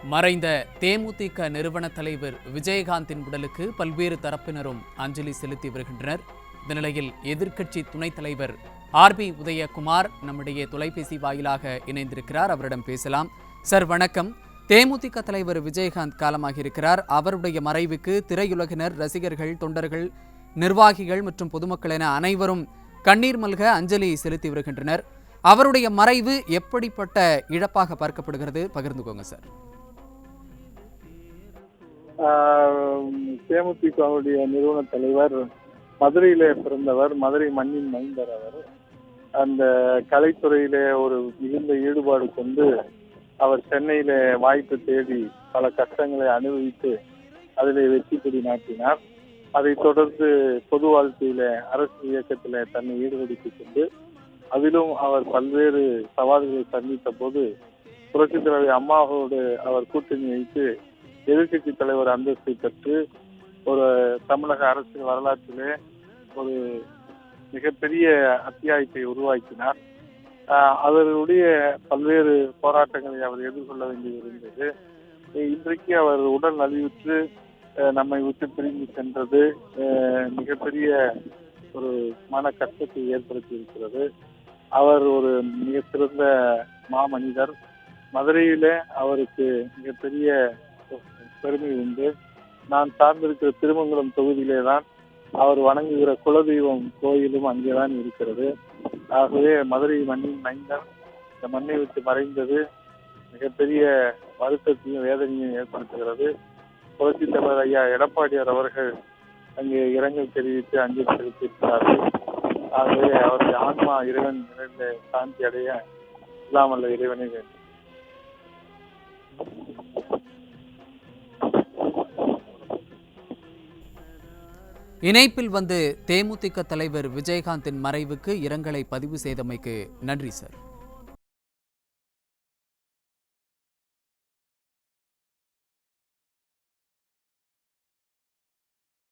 மறைந்த தேமுதிக நிறுவன தலைவர் விஜயகாந்தின் உடலுக்கு பல்வேறு தரப்பினரும் அஞ்சலி செலுத்தி வருகின்றனர். இந்த நிலையில் எதிர்க்கட்சி துணைத் தலைவர் ஆர்பி உதயகுமார் நம்முடைய தொலைபேசி வாயிலாக இணைந்திருக்கிறார். அவரிடம் பேசலாம். சார் வணக்கம். தேமுதிக தலைவர் விஜயகாந்த் காலமாக இருக்கிறார். அவருடைய மறைவுக்கு திரையுலகினர், ரசிகர்கள், தொண்டர்கள், நிர்வாகிகள் மற்றும் பொதுமக்கள் என அனைவரும் கண்ணீர் மல்க அஞ்சலி செலுத்தி வருகின்றனர். அவருடைய மறைவு எப்படிப்பட்ட இழப்பாக பார்க்கப்படுகிறது? பகிர்ந்துக்கோங்க சார். தேமுதிகவுடைய நிறுவன தலைவர், மதுரையிலே பிறந்தவர், மதுரை மண்ணின் மைந்தர். அவர் அந்த கலைத்துறையிலே ஒரு மிகுந்த ஈடுபாடு கொண்டு அவர் சென்னையிலே வாய்ப்பு தேடி பல கஷ்டங்களை அனுபவித்து அதிலே வெற்றி கொடி நாட்டினார். அதைத் தொடர்ந்து பொது வாழ்க்கையில அரசு இயக்கத்தில தன்னை ஈடுபடுத்திக் கொண்டு அதிலும் அவர் பல்வேறு சவால்களை சந்தித்த போது புரட்சித் தலைவர் அம்மாவோடு அவர் கூட்டணி வைத்து எதிர்கட்சி தலைவர் அந்தஸ்தை பெற்று ஒரு தமிழக அரசியல் வரலாற்றிலே ஒரு மிகப்பெரிய அத்தியாயத்தை உருவாக்கினார். அவருடைய பல்வேறு போராட்டங்களை அவர் எதிர்கொள்ள வேண்டியிருந்தது. இன்றைக்கு அவர் உடல் நலிவுற்று நம்மை விட்டு பிரிந்து சென்றது மிகப்பெரிய ஒரு மன கஷ்டத்தை ஏற்படுத்தி இருக்கிறது. அவர் ஒரு மிக சிறந்த மாமனிதர். மதுரையில அவருக்கு மிகப்பெரிய பெருமை உண்டு. நான் சார்ந்திருக்கிற திருமங்கலம் தொகுதியிலே தான் அவர் வணங்குகிற குலதெய்வம் கோயிலும் அங்கேதான் இருக்கிறது. ஆகவே மதுரை மண்ணின் மைந்தர் இந்த மண்ணை விட்டு மறைந்தது மிகப்பெரிய வருத்தத்தையும் வேதனையும் ஏற்படுத்துகிறது. புரட்சித் தலைவர் ஐயா எடப்பாடியார் அவர்கள் அங்கே இரங்கல் தெரிவித்து அஞ்சலி செலுத்தியிருக்கிறார்கள். ஆகவே அவருடைய ஆன்மா இறைவன் நிறைந்த சாந்தி அடைய இல்லாமல்ல இறைவனை வேண்டும். இணைப்பில் வந்து தேமுதிக தலைவர் விஜயகாந்தின் மறைவுக்கு இரங்கலை பதிவு செய்தமைக்கு நன்றி சார்.